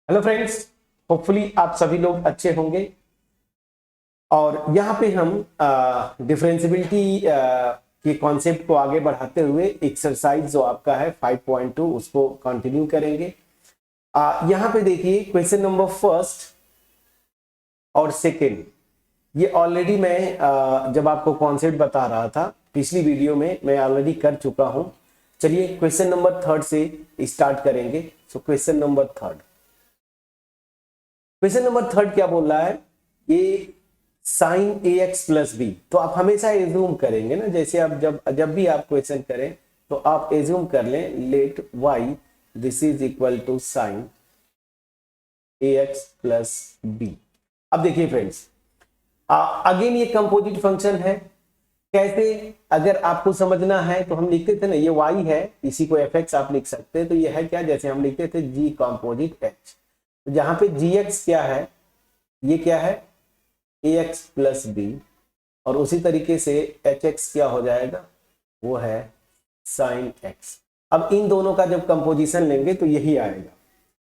Hello friends, hopefully आप सभी लोग अच्छे होंगे। और यहाँ पे हम डिफरेंशियबिलिटी के कॉन्सेप्ट को आगे बढ़ाते हुए एक्सरसाइज जो आपका है 5.2 उसको कंटिन्यू करेंगे। यहाँ पे देखिए क्वेश्चन नंबर फर्स्ट और सेकंड, ये ऑलरेडी मैं जब आपको कॉन्सेप्ट बता रहा था पिछली वीडियो में मैं ऑलरेडी कर चुका हूं। चलिए क्वेश्चन नंबर थर्ड से स्टार्ट करेंगे। सो क्वेश्चन नंबर थर्ड क्या बोल रहा है, ये sign a x plus b. तो आप हमेशा एज्यूम करेंगे ना, जैसे आप जब भी आप क्वेश्चन करें तो आप एज्यूम कर लें let y this is equal to sine a x plus b. अब देखिए फ्रेंड्स, अगेन ये कंपोजिट फंक्शन है। कैसे, अगर आपको समझना है तो हम लिखते थे ना, ये y है, इसी को fx आप लिख सकते हैं। तो ये है क्या, जैसे हम लिखते थे g कंपोजिट h, तो जहां पे gx क्या है, ये क्या है ax प्लस बी, और उसी तरीके से hx क्या हो जाएगा, वो है साइन x। अब इन दोनों का जब कंपोजिशन लेंगे तो यही आएगा।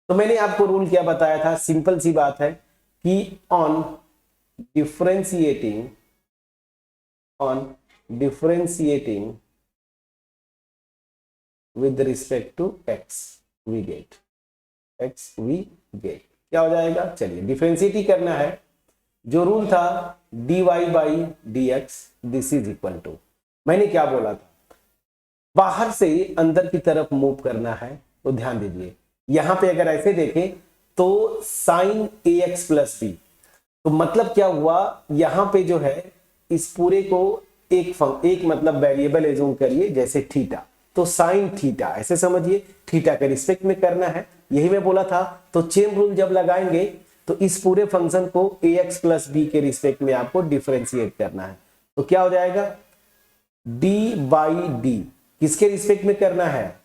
तो मैंने आपको रूल क्या बताया था, सिंपल सी बात है कि on differentiating with respect to x we get क्या हो जाएगा। चलिए डिफरेंशिएट ही करना है। जो रूल था dy by d x this is equal to, मैंने क्या बोला था, बाहर से अंदर की तरफ मूव करना है। तो ध्यान दीजिए यहां पे अगर ऐसे देखें तो sign a x plus b, तो मतलब क्या हुआ, यहां पे जो है इस पूरे को एक मतलब वेरिएबल एज्यूम करिए जैसे थीटा, तो साइन थीटा ऐसे समझिए, थीटा के रिस्पेक्ट में करना है, यही मैं बोला था। तो चेन रूल जब लगाएंगे तो इस पूरे फंक्शन को ए एक्स प्लस बी के रिस्पेक्ट में आपको डिफरेंशिएट करना है। तो क्या हो जाएगा, डी बाई डी किसके रिस्पेक्ट में करना है,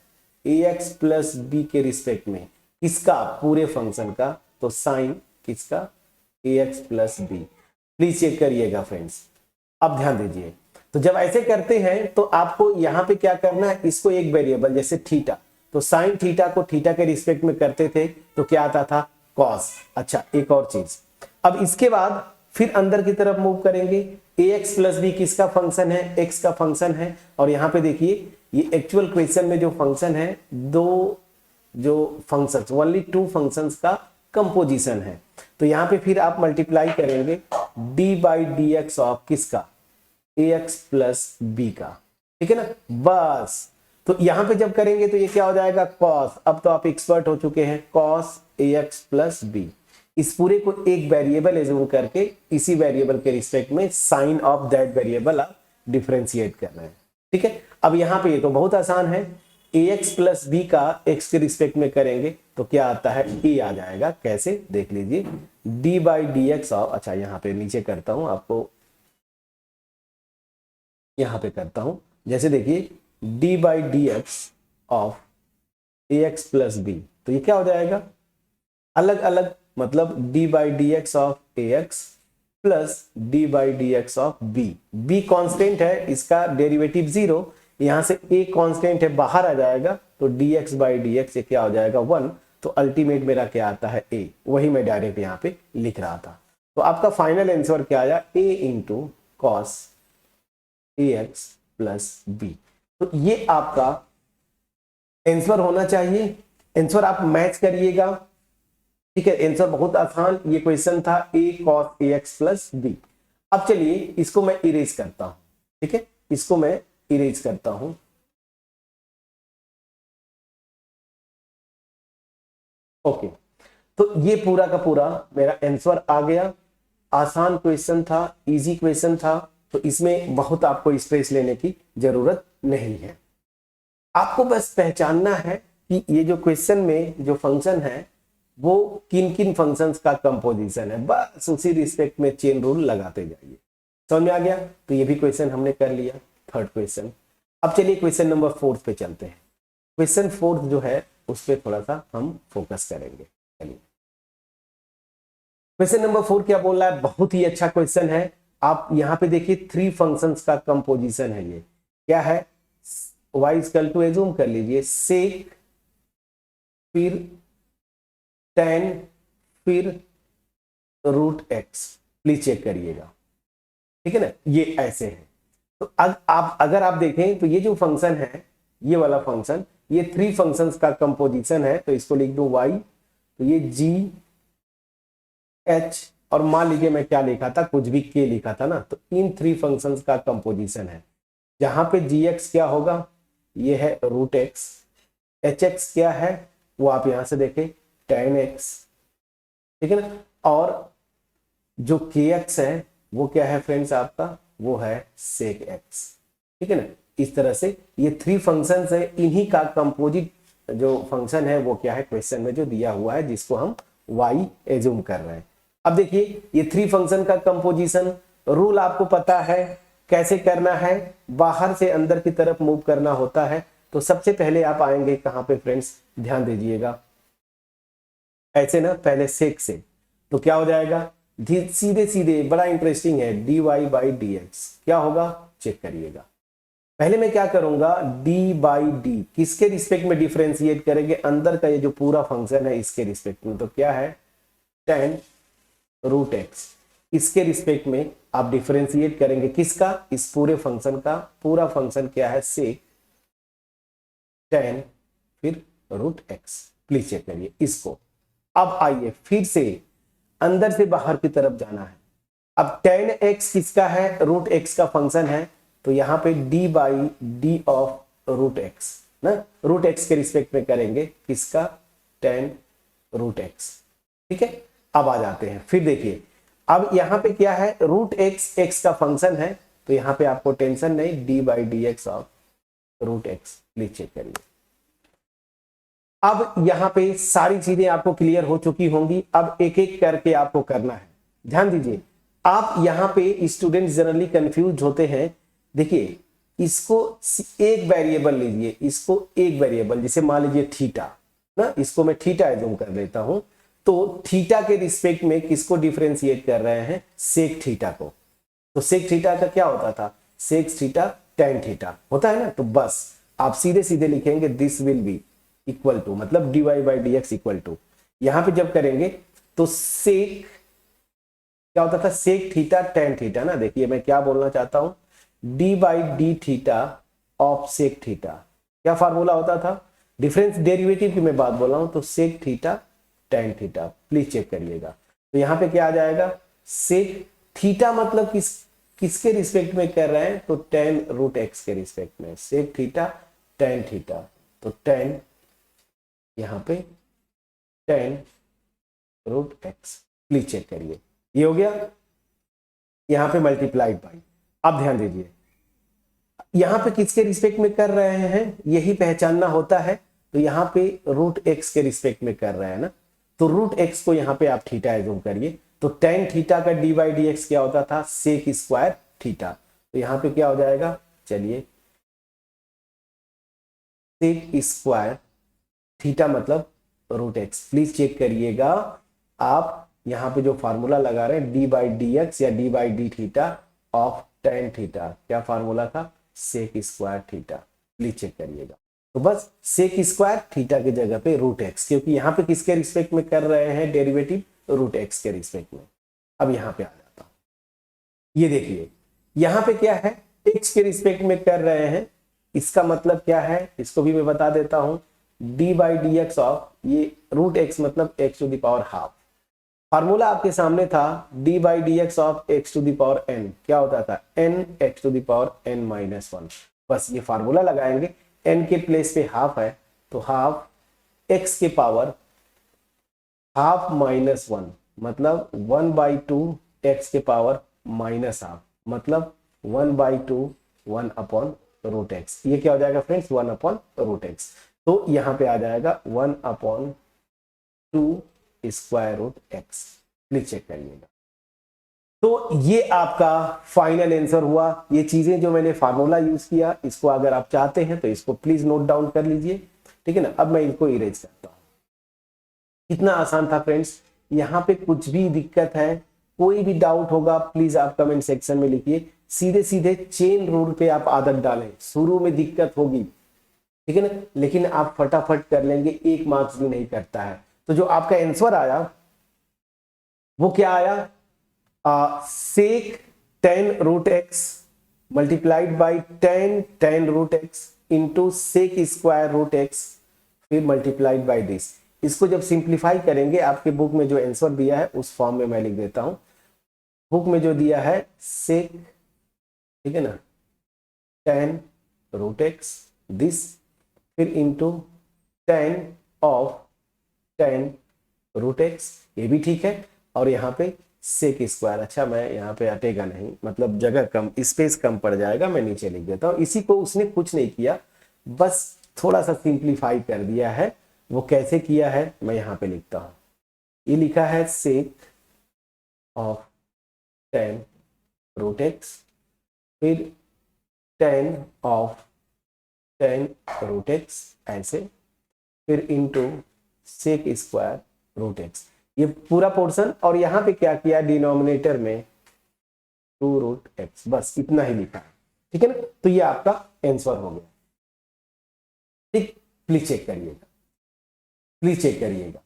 ए एक्स प्लस बी के रिस्पेक्ट में, किसका, पूरे फंक्शन का। तो साइन किसका, a x plus b. Please check करिएगा फ्रेंड्स। अब ध्यान दीजिए, तो जब ऐसे करते हैं तो आपको यहां पे क्या करना है, इसको एक वेरिएबल जैसे थीटा, तो साइन थीटा को थीटा के रिस्पेक्ट में करते थे तो क्या आता था, कॉस। अच्छा एक और चीज, अब इसके बाद फिर अंदर की तरफ मूव करेंगे। ए एक्स प्लस बी किसका फंक्शन है, एक्स का फंक्शन है। और यहां पे देखिए ये एक्चुअल क्वेश्चन में जो फंक्शन है, दो जो फंक्शंस, ओनली टू फंक्शंस का कंपोजिशन है। तो यहां पे फिर आप मल्टीप्लाई करेंगे D by d x of किसका, ए एक्स प्लस बी का, ठीक है ना। बस तो यहां पे जब करेंगे तो ये क्या हो जाएगा, कॉस। अब तो आप एक्सपर्ट हो चुके हैं, cos a x plus B. इस पूरे को एक वेरिएबल एज्यूम करके इसी वेरिएबल के रिस्पेक्ट में साइन ऑफ दैट वेरिएबल आप डिफरेंशिएट करना है, ठीक है। अब यहां पे ये तो बहुत आसान है, ए एक्स प्लस बी का एक्स के रिस्पेक्ट में करेंगे तो क्या आता है, ए आ जाएगा। कैसे, देख लीजिए, D by d x of, अच्छा यहाँ पे नीचे करता हूं आपको, यहां पे करता हूं, जैसे देखिए d by d x of a x plus b, तो ये क्या हो जाएगा, अलग अलग, मतलब d by d x of a x plus d by d x of b. B constant है, इसका डेरिवेटिव जीरो, यहां से ए कांस्टेंट है, बाहर आ जाएगा, तो dx बाई डी एक्स क्या हो जाएगा, 1। तो अल्टीमेट मेरा क्या आता है, a, वही मैं डायरेक्ट यहां पे लिख रहा था। तो आपका फाइनल आंसर क्या आया, a into cos a x plus b. तो ये आपका आंसर होना चाहिए। आंसर आप मैच करिएगा, ठीक है। आंसर बहुत आसान, ये क्वेश्चन था a cos a x plus b. अब चलिए इसको मैं इरेज करता हूं, ठीक है, इसको मैं इरेज करता हूं। ओके, तो ये पूरा का पूरा मेरा आंसर आ गया। आसान क्वेश्चन था, इजी क्वेश्चन था, तो इसमें बहुत आपको स्ट्रेस लेने की जरूरत नहीं है। आपको बस पहचानना है कि ये जो क्वेश्चन में जो फंक्शन है वो किन किन फंक्शंस का कंपोजिशन है, बस उसी रिस्पेक्ट में चेन रूल लगाते जाइए। समझ में आ गया। तो ये भी क्वेश्चन हमने कर लिया, थर्ड क्वेश्चन। अब चलिए क्वेश्चन नंबर फोर्थ पे चलते हैं। क्वेश्चन फोर्थ जो है उस पर थोड़ा सा हम फोकस करेंगे। चलिए क्वेश्चन नंबर 4 क्या बोल रहा है, बहुत ही अच्छा क्वेश्चन है। आप यहां पे देखिए थ्री फंक्शंस का कंपोजिशन है, ये क्या है, y इक्वल टू एज्यूम कर लीजिए सेक, फिर 10 फिर रूट एक्स, प्लीज चेक करिएगा, ठीक है ना, ये ऐसे है। तो अगर आप देखें तो ये जो फंक्शन है, ये वाला फंक्शन, ये 3 फंक्शंस का कंपोजिशन है, तो इसको लिख दूं y, तो ये g h, और मान लीजिए मैं क्या लिखा था, कुछ भी k लिखा था ना, तो इन 3 फंक्शंस का कंपोजिशन है, जहां पे gx क्या होगा, ये है रूट एक्स, hx क्या है वो आप यहां से देखें tan x, ठीक है ना, और जो kx है वो क्या है फ्रेंड्स आपका, वो है sec x, ठीक है ना। इस तरह से ये 3 फंक्शंस है, इन्हीं का कंपोजिट जो फंक्शन है वो क्या है क्वेश्चन में जो दिया हुआ है, जिसको हम y एज्यूम कर रहे हैं। अब देखिए ये 3 फंक्शन का कंपोजिशन रूल आपको पता है कैसे करना है, बाहर से अंदर की तरफ मूव करना होता है। तो सबसे पहले आप आएंगे कहां पे फ्रेंड्स, ध्यान दीजिएगा, ऐसे ना, पहले सेक से, तो क्या हो जाएगा, सीधे सीधे, बड़ा इंटरेस्टिंग है, dy बाई डी एक्स क्या होगा, चेक करिएगा। पहले मैं क्या करूंगा, d बाई डी किसके रिस्पेक्ट में डिफरेंशिएट करेंगे, अंदर का ये जो पूरा फंक्शन है इसके रिस्पेक्ट में, तो क्या है tan रूट एक्स, इसके रिस्पेक्ट में आप डिफरेंशिएट करेंगे, किसका, इस पूरे फंक्शन का, पूरा फंक्शन क्या है sec tan फिर रूट एक्स, प्लीज चेक करिए इसको। अब आइए फिर से अंदर से बाहर की तरफ जाना है। अब tan x किसका है, रूट x का फंक्शन है, तो यहां पे d by d of root x ना, रूट एक्स के रिस्पेक्ट में करेंगे, किसका, tan रूट एक्स, ठीक है। अब आ जाते हैं, फिर देखिए अब यहां पे क्या है, रूट एक्स एक्स का फंक्शन है, तो यहां पे आपको टेंशन नहीं, d by d x of root x, please check करिए। अब यहां पे सारी चीजें आपको क्लियर हो चुकी होंगी, अब एक एक करके आपको करना है, ध्यान दीजिए। आप यहां पे स्टूडेंट जनरली कंफ्यूज होते हैं, देखिए इसको एक वेरिएबल लीजिए, इसको एक वेरिएबल, जैसे मान लीजिए थीटा ना, इसको मैं थीटा एज्यूम कर लेता हूं, तो थीटा के रिस्पेक्ट में किसको डिफरेंशिएट कर रहे हैं, सेक थीटा को, तो सेक थीटा का क्या होता था, सेक थीटा tan थीटा होता है ना, तो बस आप सीधे सीधे लिखेंगे this will be equal to, मतलब dy by d x equal to, यहां पे जब करेंगे तो सेक क्या होता था, सेक थीटा tan थीटा ना, देखिए मैं क्या बोलना चाहता हूं, d by d theta of sec theta, क्या फार्मूला होता था, डिफरेंस डेरिवेटिव की मैं बात बोल रहा हूं, तो sec theta tan theta, please check करिएगा। तो यहां पे क्या आ जाएगा, सेक थीटा मतलब किसके रिस्पेक्ट में कर रहे हैं, तो tan रूट एक्स के रिस्पेक्ट में, सेक थीटा tan थीटा, तो tan यहां पे tan root x, please check करिए, ये हो गया, यहां पे मल्टीप्लाइड बाई। अब ध्यान दीजिए यहां पे किसके रिस्पेक्ट में कर रहे हैं, यही पहचानना होता है, तो यहां पे रूट एक्स के रिस्पेक्ट में कर रहे हैं ना, तो रूट एक्स को यहां पे आप थीटा एज्यूम करिए, तो tan थीटा का डी बाई डी एक्स क्या होता था, सेक स्क्वायर थीटा, तो यहां पे क्या हो जाएगा, चलिए सेक स्क्वायर थीटा मतलब रूट एक्स, प्लीज चेक करिएगा। आप यहां पे जो फार्मूला लगा रहे हैं डी बाई डी एक्स या d by d theta of tan theta, क्या फार्मूला था, sec square theta, please check करिएगा। तो बस सेक स्क्वायर थीटा की जगह पे रूट एक्स, क्योंकि यहां पे किसके रिस्पेक्ट में कर रहे हैं डेरिवेटिव, रूट एक्स के रिस्पेक्ट में। अब यहां पे आ जाता हूं, ये देखिए यहां पे क्या है, एक्स के रिस्पेक्ट में कर रहे हैं, इसका मतलब क्या है, इसको भी मैं बता देता हूं, d by d x of, ये रूट एक्स मतलब x to the power half, formula आपके सामने था, d by d x of x to the power n, क्या होता था, n x to the power n minus one, बस ये फार्मूला लगाएंगे, एन के प्लेस पे हाफ है, तो हाफ एक्स के पावर हाफ माइनस वन, मतलब 1/2 एक्स के पावर माइनस हाफ, मतलब 1/2 1 अपॉन रूट एक्स, ये क्या हो जाएगा फ्रेंड्स, 1 अपॉन रूट एक्स, तो यहां पे आ जाएगा 1/2 square root x, please check करिएगा। तो ये आपका फाइनल आंसर हुआ, ये चीजें जो मैंने फार्मूला यूज किया, इसको अगर आप चाहते हैं तो इसको प्लीज नोट डाउन कर लीजिए, ठीक है ना। अब मैं इनको इरेज करता हूं, कितना आसान था फ्रेंड्स, यहाँ पे कुछ भी दिक्कत है, कोई भी डाउट होगा प्लीज आप कमेंट सेक्शन में लिखिए, सीधे सीधे चेन रूल पे आप आदत डालें, शुरू में दिक्कत होगी, ठीक है ना, लेकिन आप फटाफट कर लेंगे, 1 मार्क्स भी नहीं करता है, तो जो आपका आंसर आया वो क्या आया, sec 10 root x multiplied by 10 root x into sec square root x फिर मल्टीप्लाइड बाई दिस। इसको जब सिंप्लीफाई करेंगे, आपके बुक में जो आंसर दिया है उस फॉर्म में मैं लिख देता हूं। बुक में जो दिया है सेक, ठीक है ना, 10 रूट एक्स दिस फिर इंटू 10 ऑफ 10 रूट एक्स, ये भी ठीक है, और यहाँ पे सेक स्क्वायर। अच्छा, मैं यहाँ पे हटेगा नहीं, मतलब जगह कम, स्पेस कम पड़ जाएगा, मैं नीचे लिख देता हूँ। इसी को उसने कुछ नहीं किया, बस थोड़ा सा सिंप्लीफाई कर दिया है। वो कैसे किया है मैं यहाँ पे लिखता हूँ। ये लिखा है सेक ऑफ 10 रूट एक्स फिर 10 ऑफ 10 रूट एक्स ऐसे, फिर into sec square root x, ये पूरा पोर्शन। और यहाँ पे क्या किया, डिनोमिनेटर में 2 रूट एक्स, बस इतना ही लिखा है, ठीक है ना। तो ये आपका आंसर हो गया, ठीक। प्लीज चेक करिएगा, प्लीज चेक करिएगा।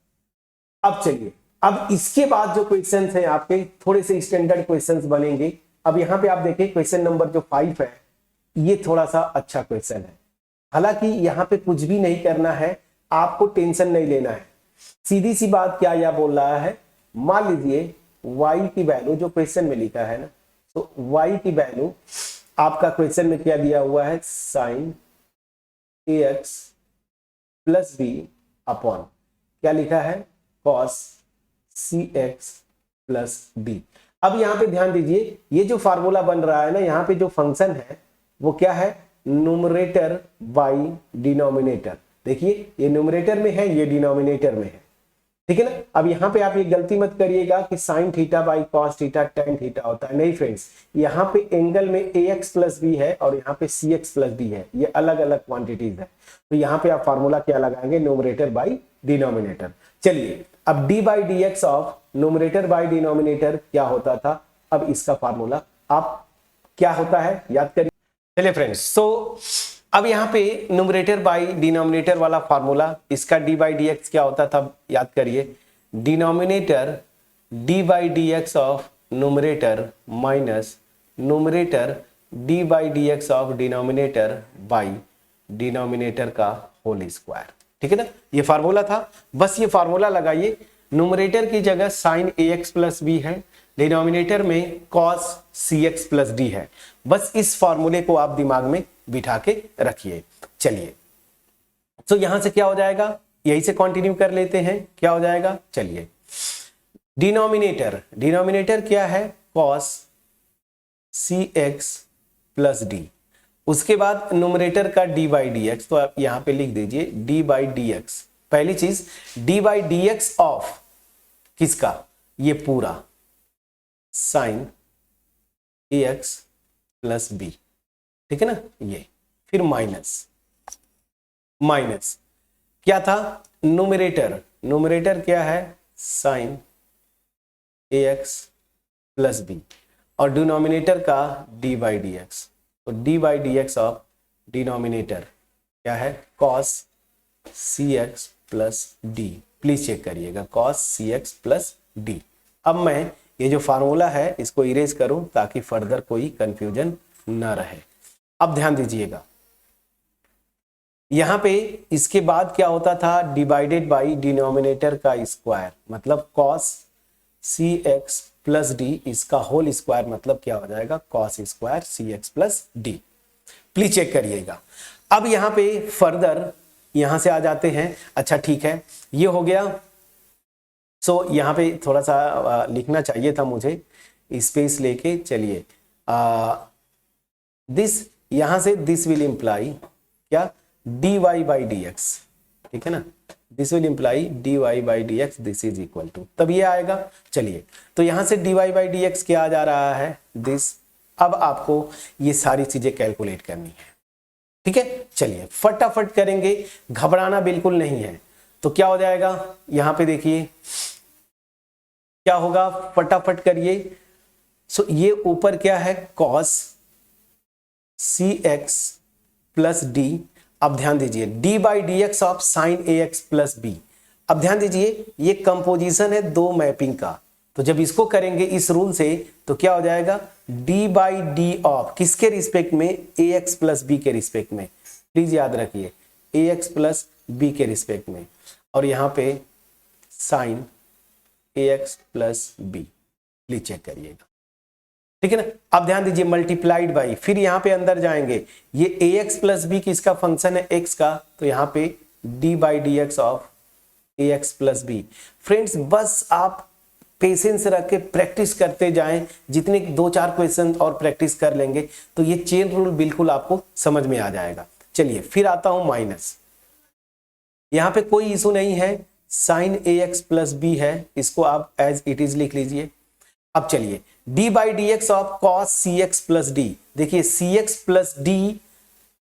अब चलिए, अब इसके बाद जो क्वेश्चंस हैं आपके, थोड़े से स्टैंडर्ड क्वेश्चंस बनेंगे। अब यहाँ पे आप देखें क्वेश्चन नंबर जो 5 है, ये थोड़ा सा अच्छा क्वेश्चन है। हालांकि यहाँ पे कुछ भी नहीं करना है, आपको टेंशन नहीं लेना है। सीधी सी बात क्या यह बोल रहा है, मान लीजिए y की वैल्यू जो क्वेश्चन में लिखा है ना, तो y की वैल्यू आपका क्वेश्चन में क्या दिया हुआ है, sine ax plus b upon क्या लिखा है, cos cx प्लस डी। अब यहां पे ध्यान दीजिए, ये जो फार्मूला बन रहा है ना, यहाँ पे जो फंक्शन है वो क्या है, न्यूमरेटर बाई डिनोमिनेटर। देखिए ये न्यूमरेटर में है, ये डिनोमिनेटर में है, ठीक है ना। अब यहाँ पे आप ये गलती मत करिएगा कि sine theta by cos theta tan theta होता है, नहीं फ्रेंड्स। यहाँ पे एंगल में ax प्लस बी है और यहाँ पे cx प्लस डी है, ये अलग अलग क्वांटिटीज है। तो यहाँ पे आप फार्मूला क्या लगाएंगे, न्यूमरेटर बाई डिनोमिनेटर। चलिए, अब d by d x of numerator by denominator क्या होता था, अब इसका फार्मूला आप क्या होता है याद करिए। चलिए फ्रेंड्स, सो अब यहाँ पे न्यूमरेटर बाई डिनोमिनेटर वाला फार्मूला, इसका d बाई डी एक्स क्या होता था याद करिए, denominator d by d x of numerator minus numerator d by d x of denominator by denominator का होल स्क्वायर, ठीक है ना। ये फार्मूला था, बस ये फार्मूला लगाइए। न्यूमरेटर की जगह साइन ax प्लस बी है, डिनोमिनेटर में cos cx प्लस डी है। बस इस फार्मूले को आप दिमाग में बिठा के रखिए। चलिए, तो यहां से क्या हो जाएगा, यही से कंटिन्यू कर लेते हैं, क्या हो जाएगा। चलिए, डिनोमिनेटर क्या है, cos cx प्लस डी। उसके बाद न्यूमरेटर का d बाई डी एक्स, तो आप यहां पे लिख दीजिए d बाई डी एक्स। पहली चीज d by d x of किसका, ये पूरा साइन ax प्लस बी, ठीक है ना। ये फिर माइनस क्या था, न्यूमरेटर क्या है, साइन ax प्लस बी, और डिनोमिनेटर का d बाई डी एक्स। तो d by d x of denominator क्या है, cos cx plus d. Please check करिएगा, cos cx प्लस डी। अब मैं ये जो फार्मूला है इसको इरेज करूं ताकि फर्दर कोई कंफ्यूजन न रहे। अब ध्यान दीजिएगा, यहां पे इसके बाद क्या होता था, डिवाइडेड बाई डिनोमिनेटर का स्क्वायर, मतलब cos cx प्लस डी, इसका होल स्क्वायर मतलब क्या हो जाएगा, cos square cx plus d. Please check करिएगा। अब यहां पे फर्दर यहां से आ जाते हैं। अच्छा ठीक है, ये हो गया। सो यहाँ पे थोड़ा सा लिखना चाहिए था मुझे, स्पेस लेके। चलिए, दिस, यहां से दिस विल इंप्लाई क्या, dy बाई डी एक्स, ठीक है ना। This will imply dy by d x, this is equal to, तब ये आएगा। चलिए, तो यहां से dy बाई डी एक्स क्या आ जा रहा है, दिस। अब आपको ये सारी चीजें कैलकुलेट करनी है, ठीक है। चलिए फटाफट करेंगे, घबराना बिल्कुल नहीं है। तो क्या हो जाएगा, यहां पे देखिए क्या होगा, फटाफट करिए। सो ये ऊपर क्या है, cos cx प्लस डी। अब ध्यान दीजिए, d by d x of sine ax plus b. अब ध्यान दीजिए ये कंपोजिशन है दो मैपिंग का, तो जब इसको करेंगे इस रूल से तो क्या हो जाएगा डी बाई डी ऑफ किसके रिस्पेक्ट में, ए एक्स प्लस बी के रिस्पेक्ट में, प्लीज याद रखिए ए एक्स प्लस बी के रिस्पेक्ट में, और यहां पे sine a x plus b, please check करिएगा, ठीक है ना। अब ध्यान दीजिए मल्टीप्लाइड बाई, फिर यहां पे अंदर जाएंगे, ये ए एक्स प्लस बी किसका फंक्शन है, एक्स का, तो यहां पे d by d x of a x plus b. Friends बस आप पेशेंस रख के प्रैक्टिस करते जाएं, जितने 2-4 क्वेश्चन और प्रैक्टिस कर लेंगे तो ये चेन रूल बिल्कुल आपको समझ में आ जाएगा। चलिए फिर आता हूं माइनस, यहां पे कोई इशू नहीं है, sine a x plus B है, इसको आप एज इट इज लिख लीजिए। अब चलिए d by d x of cos c x plus d, देखिए सी एक्स प्लस डी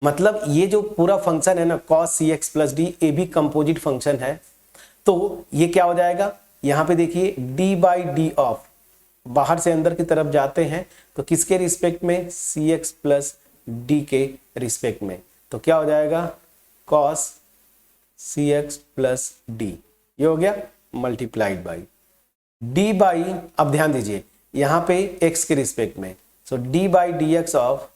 मतलब ये जो पूरा फंक्शन है ना cos c x plus D, ए भी कंपोजिट फंक्शन है, तो ये क्या हो जाएगा, यहां पे देखिए डी बाई डी ऑफ, बाहर से अंदर की तरफ जाते हैं तो किसके रिस्पेक्ट में, सी एक्स प्लस डी के रिस्पेक्ट में, तो क्या हो जाएगा cos c x plus D, ये हो गया मल्टीप्लाइड बाई डी बाई, अब ध्यान दीजिए यहां पे x के रिस्पेक्ट में, so d by d x of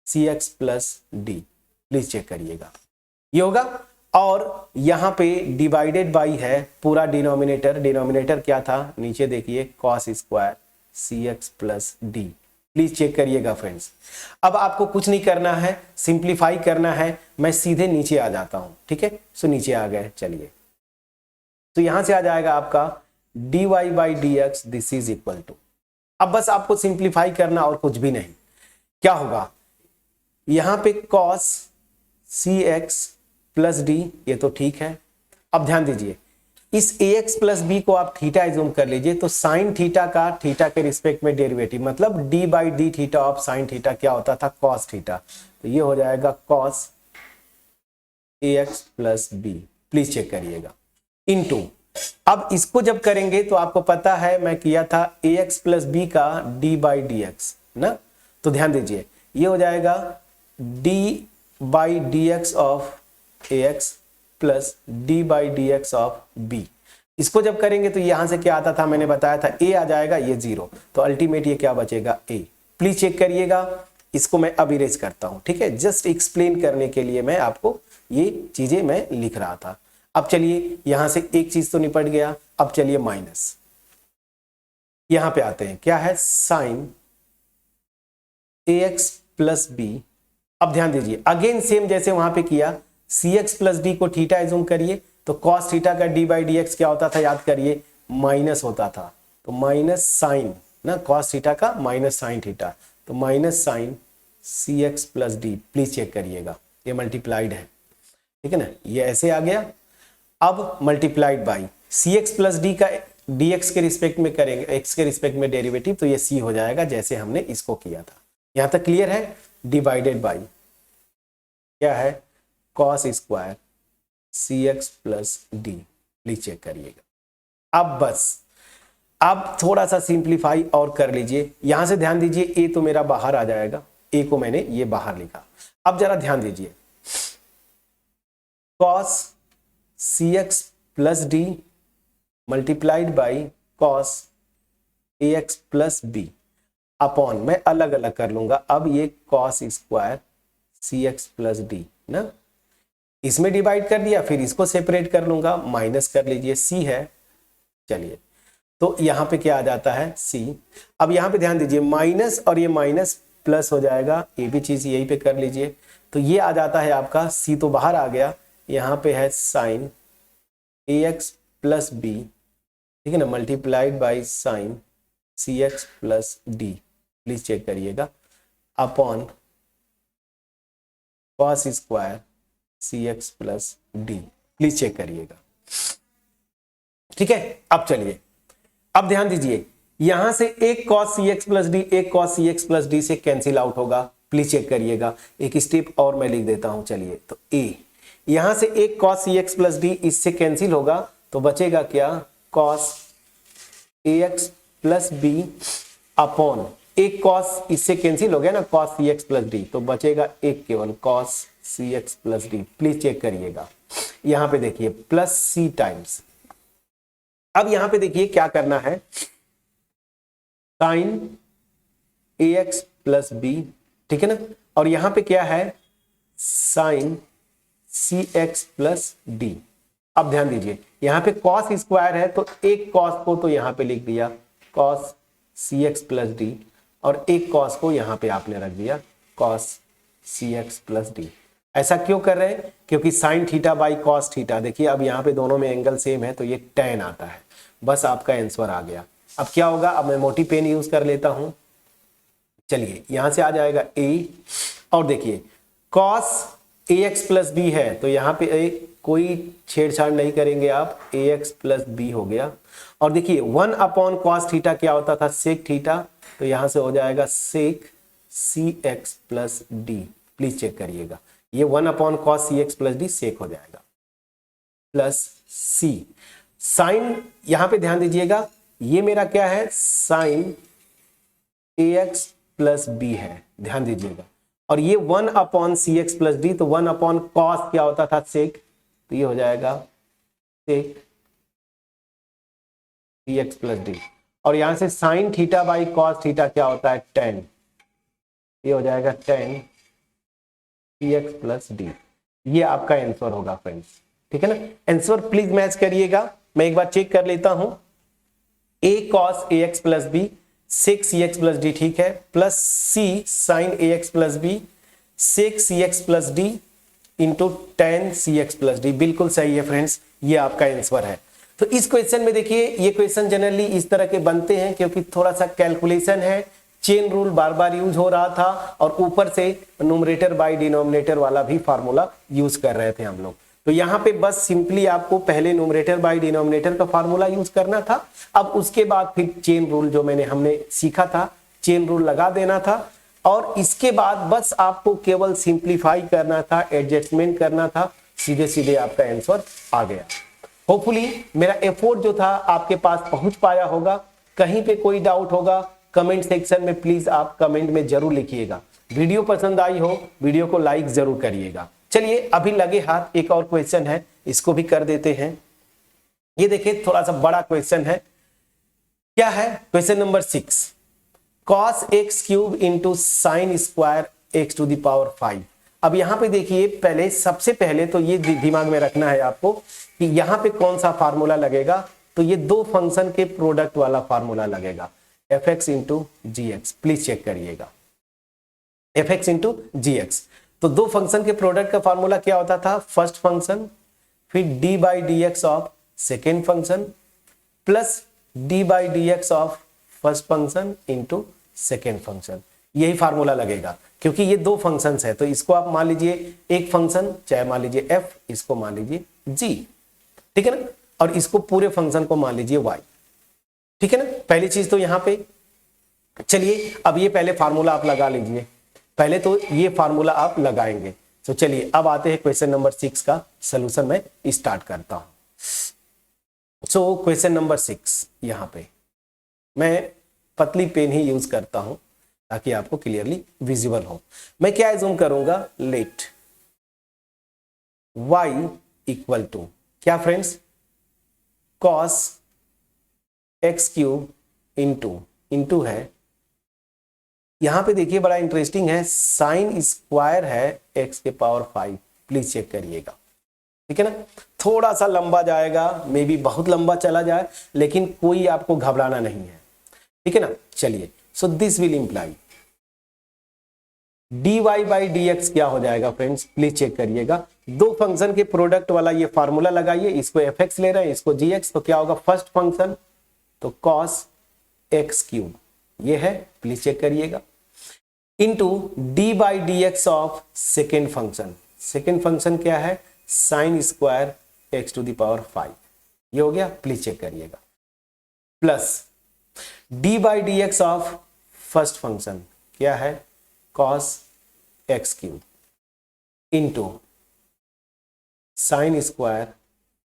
c x plus d, please check करिएगा ये होगा। और यहां पे डिवाइडेड बाई है पूरा डिनोमिनेटर, डिनोमिनेटर क्या था नीचे देखिए cos square c x plus d, please check करिएगा फ्रेंड्स। अब आपको कुछ नहीं करना है, सिंप्लीफाई करना है, मैं सीधे नीचे आ जाता हूं, ठीक है, सो नीचे आ गए, चलिए तो यहां से आ जाएगा आपका dy by d x, this is equal to, अब बस आपको सिंप्लीफाई करना और कुछ भी नहीं, क्या होगा यहां पे cos सी एक्स प्लस डी, ये तो ठीक है। अब ध्यान दीजिए इस ए एक्स प्लस बी को आप थीटा एज्यूम कर लीजिए, तो साइन थीटा का थीटा के रिस्पेक्ट में डेरिवेटिव, मतलब d by d theta of sine theta क्या होता था कॉस थीटा, तो ये हो जाएगा cos a x plus b, please check करिएगा, इनटू, अब इसको जब करेंगे तो आपको पता है मैं किया था ए एक्स प्लस बी का डी बाई डी एक्स ना, तो ध्यान दीजिए ये हो जाएगा d by d x of a x plus d by d x of b, इसको जब करेंगे तो यहां से क्या आता था, मैंने बताया था ए आ जाएगा, ये 0, तो अल्टीमेट ये क्या बचेगा ए, प्लीज चेक करिएगा, इसको मैं अब इरेज करता हूं, ठीक है, जस्ट एक्सप्लेन करने के लिए मैं आपको ये चीजें मैं लिख रहा था। अब चलिए यहां से एक चीज तो निपट गया, अब चलिए माइनस, यहां पे आते हैं, क्या है sine a x plus b, अब ध्यान दीजिए अगेन सेम जैसे वहां पे किया, सी एक्स प्लस डी को थीटा एज्यूम करिए, तो कॉस थीटा का डी बाई डी एक्स क्या होता था याद करिए, माइनस होता था, तो माइनस साइन ना कॉस थीटा का माइनस साइन थीटा, तो minus sine c x plus d, please check करिएगा ये मल्टीप्लाइड है, ठीक है ना, ये ऐसे आ गया। अब multiplied by c x plus d का डी एक्स के रिस्पेक्ट में करेंगे, एक्स के रिस्पेक्ट में डेरिवेटिव, तो ये सी हो जाएगा जैसे हमने इसको किया था, यहां तक क्लियर है। डिवाइडेड बाई क्या है cos square c x plus d, please check करिएगा। अब बस अब थोड़ा सा सिंप्लीफाई और कर लीजिए, यहां से ध्यान दीजिए ए तो मेरा बाहर आ जाएगा, ए को मैंने ये बाहर लिखा, अब जरा ध्यान दीजिए cos c x plus d multiplied by cos a x plus b upon, मैं अलग अलग कर लूंगा, अब ये cos square c x plus d ना, इसमें डिवाइड कर दिया, फिर इसको सेपरेट कर लूंगा, माइनस कर लीजिए, सी है, चलिए तो यहां पे क्या आ जाता है सी। अब यहां पे ध्यान दीजिए माइनस और ये माइनस प्लस हो जाएगा, ये भी चीज यहीं पे कर लीजिए, तो ये आ जाता है आपका सी तो बाहर आ गया, यहां पे है sine a x plus b, ठीक है ना, multiplied by sine c x plus d, please check करिएगा, upon cos square c x plus d, please check करिएगा, ठीक है। अब चलिए अब ध्यान दीजिए यहां से एक cos c x plus D एक cos c x plus D से कैंसिल आउट होगा, प्लीज चेक करिएगा, एक स्टेप और मैं लिख देता हूं, चलिए तो ए, यहां से एक cos cx प्लस डी इससे कैंसिल होगा, तो बचेगा क्या cos ax plus b upon एक कॉस इससे कैंसिल हो गया ना, cos c x plus d, तो बचेगा एक केवल cos c x plus d. Please check करिएगा, यहां पे देखिए प्लस सी टाइम्स। अब यहां पे देखिए क्या करना है, sine a x plus b, ठीक है ना, और यहां पे क्या है, sign c x plus d. अब ध्यान दीजिए यहां पे कॉस स्क्वायर है, तो एक कॉस को तो यहां पे लिख दिया cos c x plus D, और एक कॉस को यहां पे आपने रख दिया cos c x plus D. ऐसा क्यों कर रहे हैं, क्योंकि sine theta by cos theta, देखिए अब यहां पे दोनों में एंगल सेम है तो ये tan आता है। बस आपका आंसर आ गया। अब क्या होगा, अब मैं मोटी पेन यूज कर लेता हूं, चलिए यहां से आ जाएगा a, और देखिए cos ax प्लस बी है, तो यहां पे कोई छेड़छाड़ नहीं करेंगे आप, ax प्लस बी हो गया। और देखिए 1 अपॉन कॉस थीटा क्या होता था, सेक थीटा, तो यहां से हो जाएगा sec c x plus d. Please check करिएगा, ये 1 upon cos c x plus d sec हो जाएगा, प्लस सी साइन, यहां पे ध्यान दीजिएगा ये मेरा क्या है, sine a x plus B है, ध्यान दीजिएगा, और ये 1 अपॉन सी एक्स प्लस डी, तो 1 अपॉन कॉस क्या होता था, सेक, तो ये हो जाएगा sec c x plus D, और यहां से sine theta by cos theta क्या होता है, tan, ये हो जाएगा tan c x plus D. ये आपका आंसर होगा फ्रेंड्स, ठीक है ना। आंसर प्लीज मैच करिएगा, मैं एक बार चेक कर लेता हूं, a cos ax plus b, sec c x plus d, ठीक है, plus c sine a x plus b, sec c x plus d into tan c x plus d, बिल्कुल सही है फ्रेंड्स, ये आपका आंसर है। तो इस क्वेश्चन में देखिए, ये क्वेश्चन जनरली इस तरह के बनते हैं क्योंकि थोड़ा सा कैलकुलेशन है, चेन रूल बार बार यूज हो रहा था, और ऊपर से न्यूमरेटर बाय डिनोमिनेटर वाला भी फार्मूला यूज कर रहे थे हम लोग। तो यहां पे बस सिंपली आपको पहले न्यूमरेटर बाय डिनोमिनेटर का फार्मूला यूज करना था, अब उसके बाद फिर चेन रूल जो हमने सीखा था, चेन रूल लगा देना था, और इसके बाद बस आपको केवल सिंप्लीफाई करना था, एडजस्टमेंट करना था, सीधे सीधे आपका आंसर आ गया। होपफुली मेरा एफर्ट जो था आपके पास पहुंच पाया होगा। कहीं पे कोई डाउट होगा कमेंट सेक्शन में प्लीज आप कमेंट में जरूर लिखिएगा। वीडियो पसंद आई हो वीडियो को लाइक जरूर करिएगा। चलिए अभी लगे हाथ एक और क्वेश्चन है, इसको भी कर देते हैं। ये देखिए थोड़ा सा बड़ा क्वेश्चन है, क्या है, question number 6, cos x cube into sine square x to the power 5। अब यहां पे देखिए पहले, सबसे पहले तो ये दिमाग में रखना है आपको कि यहां पे कौन सा फार्मूला लगेगा, तो ये दो फंक्शन के प्रोडक्ट वाला फार्मूला लगेगा, fx into g x. Please check करिएगा, fx इंटू जी एक्स। तो दो फंक्शन के प्रोडक्ट का फार्मूला क्या होता था, फर्स्ट फंक्शन फिर D by d x of second function plus d by d x of first function into second function. यही फार्मूला लगेगा क्योंकि ये दो फंक्शंस है, तो इसको आप मान लीजिए एक फंक्शन, चाहे मान लीजिए f, इसको मान लीजिए g, ठीक है ना, और इसको पूरे फंक्शन को मान लीजिए y, ठीक है ना। पहली चीज तो यहां पे, चलिए अब ये पहले फार्मूला आप लगा लीजिए, पहले तो ये फार्मूला आप लगाएंगे। तो चलिए अब आते हैं क्वेश्चन नंबर 6 का सलूशन मैं स्टार्ट करता हूं। सो क्वेश्चन नंबर 6, यहां पे मैं पतली पेन ही यूज करता हूं ताकि आपको क्लियरली विजिबल हो। मैं क्या एज्यूम करूंगा, लेट y इक्वल टू क्या friends, cos x cube into है, यहां पे देखिए बड़ा इंटरेस्टिंग है, साइन स्क्वायर है x के पावर 5। प्लीज चेक करिएगा, ठीक है ना। थोड़ा सा लंबा जाएगा, मे बी बहुत लंबा चला जाए, लेकिन कोई आपको घबराना नहीं है, ठीक है ना। चलिए, so this will imply dy by dx क्या हो जाएगा फ्रेंड्स, प्लीज चेक करिएगा। दो फंक्शन के प्रोडक्ट वाला ये फार्मूला लगाइए, इसको fx ले रहे हैं, इसको gx, तो क्या होगा, फर्स्ट फंक्शन तो cos x क्यूब ये है, प्लीज चेक करिएगा, into d by d x of second function, second function क्या है, sine square x to the power 5, ये हो गया, प्लीज चेक करिएगा, plus d by d x of first function क्या है, cos x cube into sine square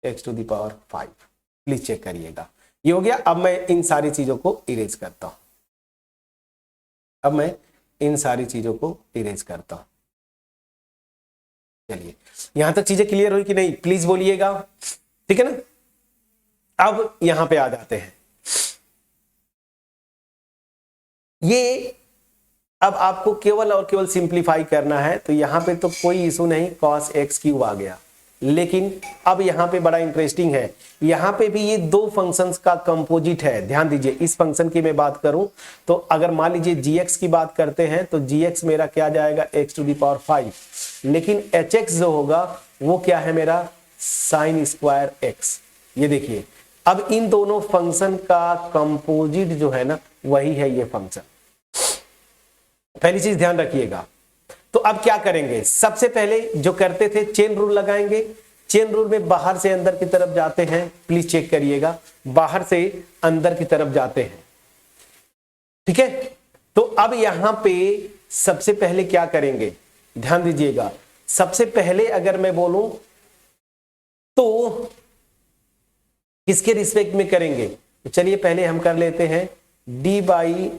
x to the power 5। Please check करिएगा, ये हो गया। अब मैं इन सारी चीजों को इरेज करता हूं। अब मैं इन सारी चीजों को इरेज करता हूं। चलिए, यहां तक चीजें क्लियर हुई कि नहीं, प्लीज बोलिएगा, ठीक है ना। अब यहां पे आ जाते हैं, ये अब आपको केवल और केवल सिंप्लीफाई करना है, तो यहां पे तो कोई इशू नहीं, cos x क्यूब आ गया। लेकिन अब यहां पे बड़ा इंटरेस्टिंग है, यहां पे भी ये दो फंक्शंस का कंपोजिट है। ध्यान दीजिए, इस फंक्शन की मैं बात करूं तो अगर मान लीजिए gx की बात करते हैं तो gx मेरा क्या जाएगा x⁵, लेकिन hx जो होगा वो क्या है मेरा sin² x। ये देखिए, अब इन दोनों फंक्शन का कंपोजिट जो है ना वही है ये फंक्शन। पहली चीज ध्यान रखिएगा। तो अब क्या करेंगे, सबसे पहले जो करते थे चेन रूल लगाएंगे। चेन रूल में बाहर से अंदर की तरफ जाते हैं, प्लीज चेक करिएगा, बाहर से अंदर की तरफ जाते हैं, ठीक है। तो अब यहां पे सबसे पहले क्या करेंगे, ध्यान दीजिएगा। सबसे पहले अगर मैं बोलूं तो किसके रिस्पेक्ट में करेंगे, तो चलिए पहले हम कर लेते हैं d/dx,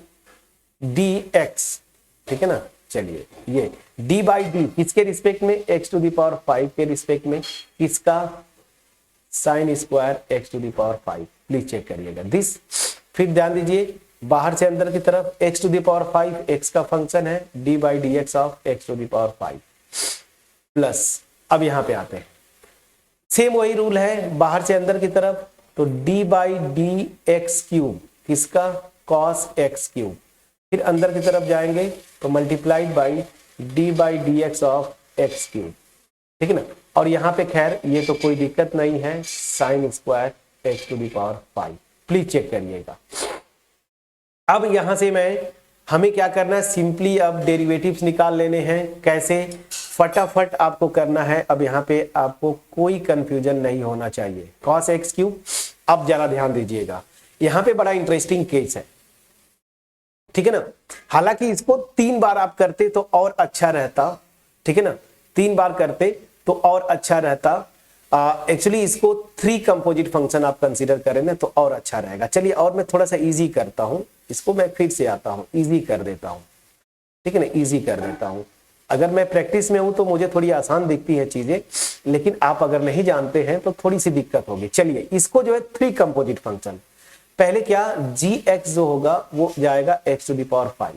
ठीक है ना। चलिए, ये d/d किसके रिस्पेक्ट में, x⁵ के रिस्पेक्ट में, किसका sin² x⁵। प्लीज चेक करिएगा दिस। फिर ध्यान दीजिए, बाहर से अंदर की तरफ x⁵ x का फंक्शन है, d/dx ऑफ x⁵ प्लस, अब यहां पे आते हैं, सेम वही रूल है, बाहर से अंदर की तरफ तो d/dx³ किसका cos x³, फिर अंदर की तरफ जाएंगे तो multiplied by d/dx of x³, ठीक है ना। और यहां पे खैर ये तो कोई दिक्कत नहीं है, sin² x⁵। प्लीज चेक करिएगा। अब यहां से हमें क्या करना है, सिंपली अब डेरिवेटिव्स निकाल लेने हैं। कैसे, फटाफट आपको करना है। अब यहां पे आपको कोई कंफ्यूजन नहीं होना चाहिए, cos x³। अब जरा ध्यान दीजिएगा, यहां पे बड़ा इंटरेस्टिंग केस है, ठीक है ना। हालांकि इसको 3 बार आप करते तो और अच्छा रहता, ठीक है ना, 3 बार करते तो और अच्छा रहता। एक्चुअली इसको 3 कंपोजिट फंक्शन आप कंसीडर करें ना तो और अच्छा रहेगा। चलिए, और मैं थोड़ा सा इजी करता हूं इसको, मैं फिर से आता हूं, इजी कर देता हूं, ठीक है ना, इजी कर देता हूं। अगर मैं प्रैक्टिस में हूं तो मुझे थोड़ी आसान दिखती है चीजें, लेकिन आप अगर नहीं जानते हैं तो थोड़ी सी दिक्कत होगी। चलिए, इसको जो है 3 कंपोजिट फंक्शन, पहले क्या gx जो होगा वो जाएगा x⁵,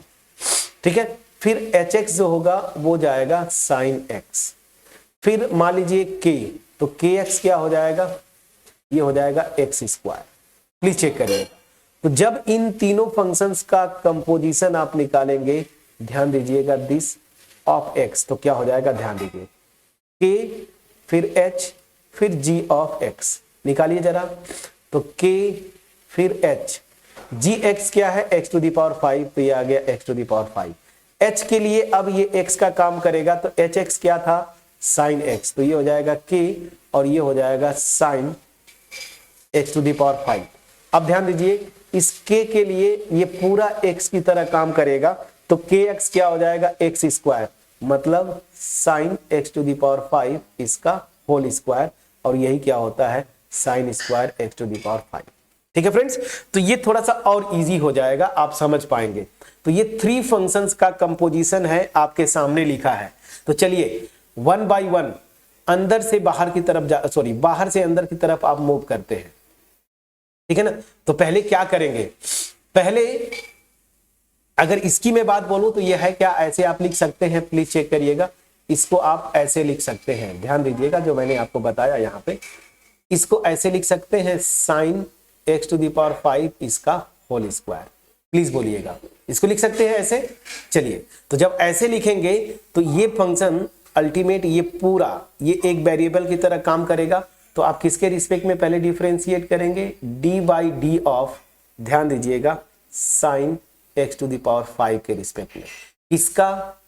ठीक है। फिर hx जो होगा वो जाएगा sin x। फिर मान लीजिए k, तो kx क्या हो जाएगा, ये हो जाएगा x²। प्लीज चेक करिएगा। तो जब इन तीनों फंक्शंस का कंपोजिशन आप निकालेंगे, ध्यान दीजिएगा, दिस ऑफ x, तो क्या हो जाएगा, ध्यान दीजिए, k फिर h फिर g ऑफ x निकालिए जरा, तो k फिर h, gx क्या है x⁵, तो ये आ गया x⁵। h के लिए अब ये x का काम करेगा, तो hx क्या था sin x, तो ये हो जाएगा k और ये हो जाएगा sin x⁵। अब ध्यान दीजिए, इस k के लिए ये पूरा x की तरह काम करेगा, तो kx क्या हो जाएगा x², मतलब sin x⁵ इसका होल स्क्वायर, और यही क्या होता है sin² x⁵। ठीक है फ्रेंड्स, तो ये थोड़ा सा और इजी हो जाएगा, आप समझ पाएंगे। तो ये 3 फंक्शंस का कंपोजिशन है, आपके सामने लिखा है। तो चलिए 1 बाय 1 अंदर से बाहर की तरफ बाहर से अंदर की तरफ आप मूव करते हैं, ठीक है ना। तो पहले क्या करेंगे, पहले अगर इसकी मैं बात बोलूं तो यह है क्या, ऐसे आप लिख सकते हैं, प्लीज चेक करिएगा, इसको आप ऐसे लिख सकते हैं, ध्यान दीजिएगा जो मैंने आपको बताया यहां पे, इसको ऐसे लिख सकते हैं sin x⁵ इसका होल स्क्वायर। प्लीज बोलिएगा, इसको लिख सकते हैं ऐसे। चलिए, तो जब ऐसे लिखेंगे तो ये फंक्शन अल्टीमेट ये पूरा ये एक वेरिएबल की तरह काम करेगा। तो आप किसके रिस्पेक्ट में पहले डिफरेंशिएट करेंगे, d/d ऑफ, ध्यान दीजिएगा, sin x⁵ के रिस्पेक्ट में, इसका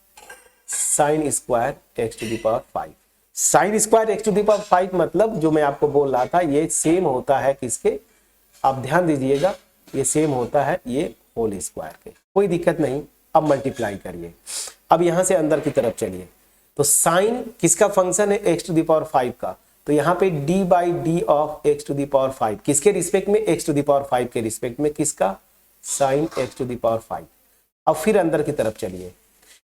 sin² x⁵। sin² x⁵ मतलब जो मैं आपको बोल रहा था, ये सेम होता है किसके, आप ध्यान दीजिएगा, ये सेम होता है ये होल स्क्वायर के, कोई दिक्कत नहीं। अब मल्टीप्लाई करिए, अब यहां से अंदर की तरफ चलिए, तो साइन किसका फंक्शन है x⁵ का, तो यहां पे d/d ऑफ x⁵ किसके रिस्पेक्ट में, x⁵ के रिस्पेक्ट में, किसका sin x⁵। अब फिर अंदर की तरफ चलिए,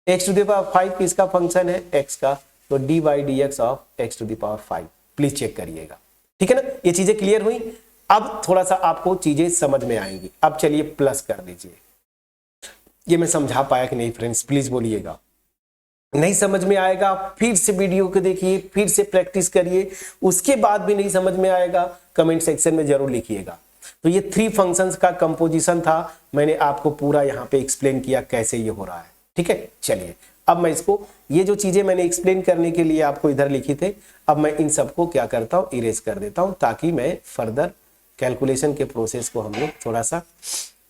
x टू द पावर 5 किसका फंक्शन है, x का, तो dy dx of x to the power 5। Please check करिएगा, ठीक है ना। ये चीजें क्लियर हुई। अब थोड़ा सा आपको चीजें समझ में आएंगी। अब चलिए प्लस कर दीजिए। ये मैं समझा पाया कि नहीं फ्रेंड्स, प्लीज बोलिएगा। नहीं समझ में आएगा फिर से वीडियो को देखिए, फिर से प्रैक्टिस करिए, उसके बाद भी नहीं समझ में आएगा कमेंट सेक्शन में जरूर लिखिएगा। तो ये 3 फंक्शंस का कंपोजिशन था, मैंने आपको पूरा यहाँ पे एक्सप्लेन किया कैसे ये हो रहा है, ठीक है। चलिए अब मैं इसको, ये जो चीजें मैंने एक्सप्लेन करने के लिए आपको इधर लिखी थे, अब मैं इन सबको क्या करता हूँ, इरेज कर देता हूँ, ताकि मैं फर्दर कैलकुलेशन के प्रोसेस को हम लोग थोड़ा सा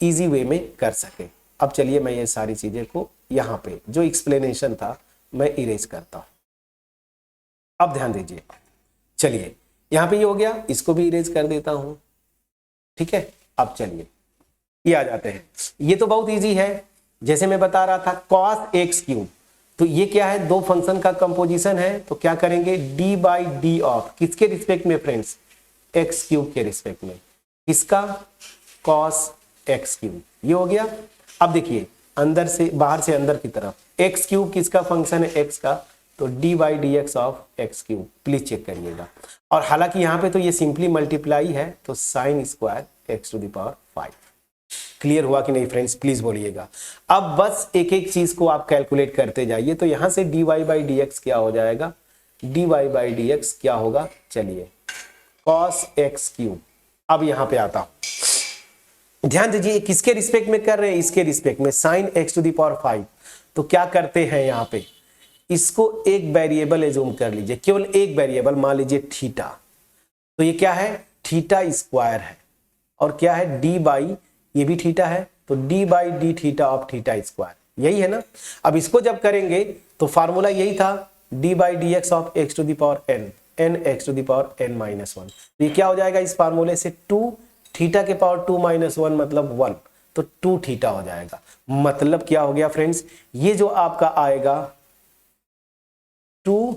इजी वे में कर सके। अब चलिए मैं ये सारी चीजें को यहाँ पे जो एक्सप्लेनेशन था मैं इरेज करता हूँ। अब ध्यान दीजिए, चलिए यहाँ पे ये हो गया, इसको भी इरेज कर देता हूँ, ठीक है। अब चलिए ये आ जाते हैं, ये तो बहुत इजी है। जैसे मैं बता रहा था cos x क्यूब, तो ये क्या है, 2 फंक्शन का कंपोजिशन है, तो क्या करेंगे, डी बाई डी ऑफ किसके रिस्पेक्ट में फ्रेंड्स, एक्स क्यूब के रिस्पेक्ट में, किसका, cos x क्यूब, ये हो गया। अब देखिए अंदर से बाहर से अंदर की तरफ, एक्स क्यूब किसका फंक्शन है, एक्स का, तो d by d x of x cube. Please check करिएगा। और हालांकि यहाँ पे तो ये सिंपली मल्टीप्लाई है, तो sine square x to the power 5। Clear हुआ कि नहीं फ्रेंड्स, प्लीज बोलिएगा। अब बस एक एक चीज को आप कैलकुलेट करते जाइए। तो यहां से d y by d x क्या हो जाएगा, d y by d x क्या होगा, चलिए cos x क्यूब। अब यहां पे आता हूं, ध्यान दीजिए किसके रिस्पेक्ट में कर रहे हैं, इसके रिस्पेक्ट में, sine x to the power 5। तो क्या करते हैं यहां पे, इसको एक वेरिएबल एज्यूम कर लीजिए, केवल एक वेरिएबल, मान लीजिए थीटा। तो ये क्या है, थीटा स्क्वायर है, और क्या है, डी बाई, ये भी थीटा है, तो d by d theta of theta square, यही है ना। अब इसको जब करेंगे तो फार्मूला यही था, d by d x of x to the power n, n x to the power n minus 1। तो ये क्या हो जाएगा इस फार्मूले से, 2 थीटा के पावर 2 माइनस 1 मतलब 1, तो 2 थीटा हो जाएगा। मतलब क्या हो गया फ्रेंड्स, ये जो आपका आएगा 2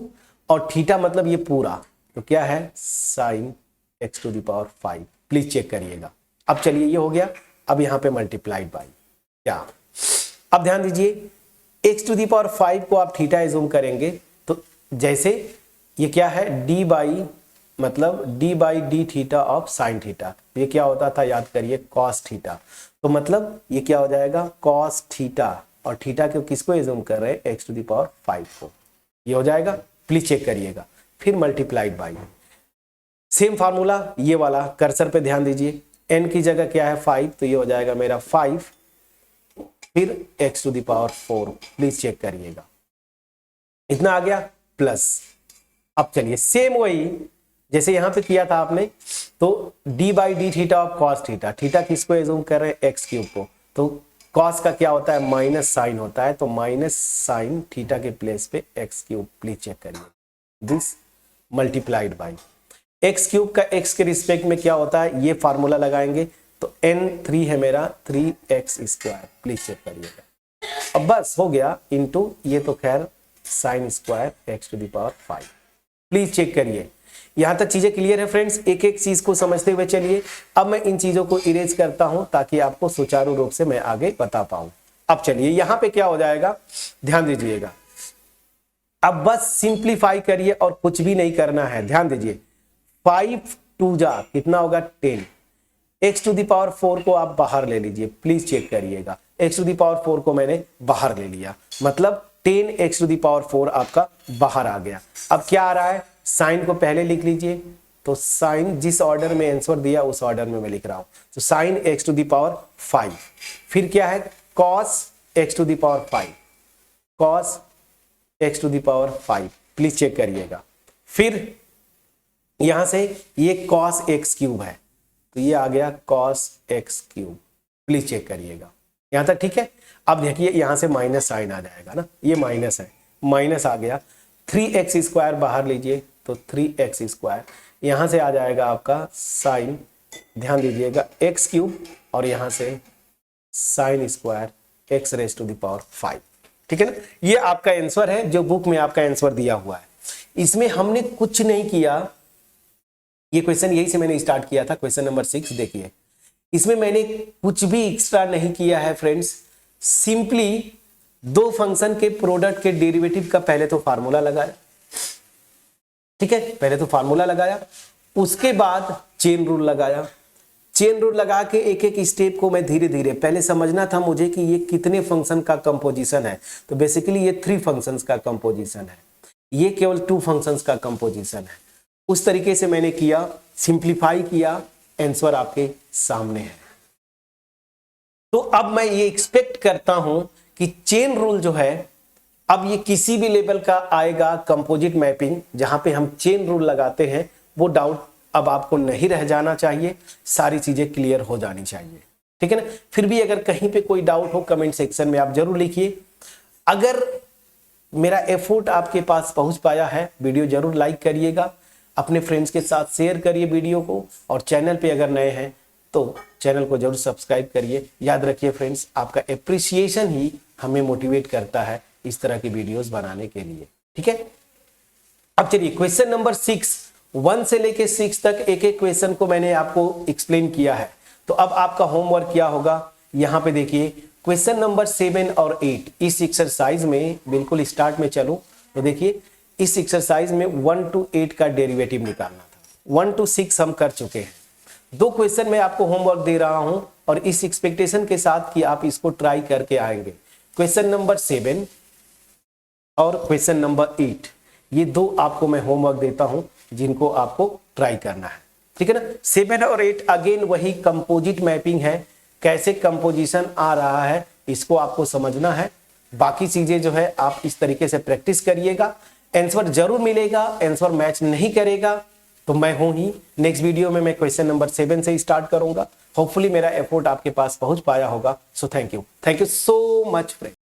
और थीटा मतलब ये पूरा, तो क्या है, sine x to the power 5। Please check करिएगा। अब चलिए ये हो गया। अब यहां पे मल्टीप्लाइड बाई क्या, अब ध्यान दीजिए x टू दी पावर 5 को आप थीटा एज्यूम करेंगे, तो जैसे ये क्या है, d बाई, मतलब d by d theta of sine theta. ये क्या होता था, याद करिए, cos थीटा। तो मतलब ये क्या हो जाएगा, cos थीटा, और थीटा को किसको एज्यूम कर रहे हैं, x टू दी पावर 5 को, ये हो जाएगा। प्लीज चेक करिएगा। फिर मल्टीप्लाइड बाई, सेम फार्मूला ये वाला, कर्सर पे ध्यान दीजिए, n की जगह क्या है 5, तो ये हो जाएगा मेरा 5, फिर x to the power 4। Please check करिएगा, इतना आ गया प्लस। अब चलिए सेम वही जैसे यहां पे किया था आपने, तो d by d theta of cos theta, theta किसको एज्यूम कर रहे हैं, x क्यूब को, तो cos का क्या होता है, माइनस साइन होता है, तो माइनस साइन थीटा के प्लेस पे x क्यूब। प्लीज चेक करिए, this multiplied by x cube का एक्स के रिस्पेक्ट में क्या होता है, ये फार्मूला लगाएंगे, तो n3 है मेरा 3x स्क्वायर। प्लीज चेक करिएगा। अब बस हो गया, इनटू ये तो खैर sine square x to the power 5। Please check करिए। यहां तक चीजें क्लियर है फ्रेंड्स, एक एक चीज को समझते हुए चलिए। अब मैं इन चीजों को इरेज करता हूं ताकि आपको सुचारू रूप से मैं आगे बता पाऊं। अब चलिए यहां पे क्या हो जाएगा, ध्यान दीजिएगा। अब बस सिंप्लीफाई करिए और कुछ भी नहीं करना है। ध्यान दीजिए, 5 2 जा कितना होगा 10, x टू दी पावर 4 को आप बाहर ले लीजिए। प्लीज चेक करिएगा, x टू दी पावर 4 को मैंने बाहर ले लिया, मतलब 10 x टू दी पावर 4 आपका बाहर आ गया। अब क्या आ रहा है, साइन को पहले लिख लीजिए, तो साइन जिस ऑर्डर में आंसर दिया उस ऑर्डर में मैं लिख रहा हूं, तो sine x to the power 5, फिर क्या है cos x to the power 5, cos x to the power 5। Please check करिएगा। फिर यहां से ये cos x क्यूब है, तो ये आ गया cos x cube. Please check करिएगा, यहां तक ठीक है। अब देखिए यहां से माइनस साइन आ जाएगा ना, ये माइनस है, माइनस आ गया, 3x स्क्वायर बाहर लीजिए, तो 3x स्क्वायर, यहां से आ जाएगा आपका साइन, ध्यान दीजिएगा, x क्यूब, और यहां से sine square x raise to the power 5। ठीक है ना, ये आपका आंसर है जो बुक में आपका आंसर दिया हुआ है। इसमें हमने कुछ नहीं किया, ये क्वेश्चन यही से मैंने स्टार्ट किया था, क्वेश्चन नंबर 6 देखिए, इसमें मैंने कुछ भी एक्स्ट्रा नहीं किया है फ्रेंड्स। सिंपली दो फंक्शन के प्रोडक्ट के डेरिवेटिव का पहले तो फार्मूला लगाया, ठीक है, पहले तो फार्मूला लगाया, उसके बाद चेन रूल लगाया। चेन रूल लगा के एक एक स्टेप को मैं धीरे धीरे, पहले समझना था मुझे कि ये कितने फंक्शन का कंपोजिशन है, तो बेसिकली ये 3 फंक्शंस का कंपोजिशन है, ये केवल 2 फंक्शंस का कंपोजिशन है। उस तरीके से मैंने किया, सिंप्लीफाई किया, आंसर आपके सामने है। तो अब मैं ये एक्सपेक्ट करता हूं कि चेन रूल जो है अब ये किसी भी लेवल का आएगा, कंपोजिट मैपिंग जहां पे हम चेन रूल लगाते हैं, वो डाउट अब आपको नहीं रह जाना चाहिए, सारी चीजें क्लियर हो जानी चाहिए, ठीक है ना। फिर भी अगर कहीं पे कोई डाउट हो कमेंट सेक्शन में आप जरूर लिखिए। अगर मेरा एफर्ट आपके पास पहुंच पाया है, वीडियो जरूर लाइक करिएगा, अपने फ्रेंड्स के साथ शेयर करिए वीडियो को, और चैनल पे अगर नए हैं तो चैनल को जरूर सब्सक्राइब करिए। याद रखिए फ्रेंड्स, आपका एप्रिसिएशन ही हमें मोटिवेट करता है इस तरह की वीडियोस बनाने के लिए, ठीक है। अब चलिए क्वेश्चन नंबर 6, 1 से लेके 6 तक एक एक क्वेश्चन को मैंने आपको एक्सप्लेन किया है। तो अब आपका होमवर्क क्या होगा, यहां पे देखिए क्वेश्चन नंबर 7 और 8 इस एक्सरसाइज में, बिल्कुल स्टार्ट में चलो तो देखिए इस एक्सरसाइज में 1 to 8 का डेरिवेटिव निकालना था। 1 to 6 हम कर चुके हैं। 2 क्वेश्चन मैं आपको होमवर्क दे रहा हूं और इस एक्सपेक्टेशन के साथ कि आप इसको ट्राई करके आएंगे। क्वेश्चन नंबर 7 और क्वेश्चन नंबर 8, ये 2 आपको मैं होमवर्क देता हूं जिनको आपको ट्राई करना है, ठीक है ना। 7 और 8 अगेन वही कंपोजिट मैपिंग है, कैसे कंपोजिशन आ रहा है इसको आपको समझना है। बाकी चीजें जो है आप इस तरीके से प्रैक्टिस करिएगा, आंसर जरूर मिलेगा। आंसर मैच नहीं करेगा तो मैं हूं ही, नेक्स्ट वीडियो में मैं क्वेश्चन नंबर 7 से स्टार्ट करूंगा। होपफुली मेरा एफर्ट आपके पास पहुंच पाया होगा। So thank you so much friend.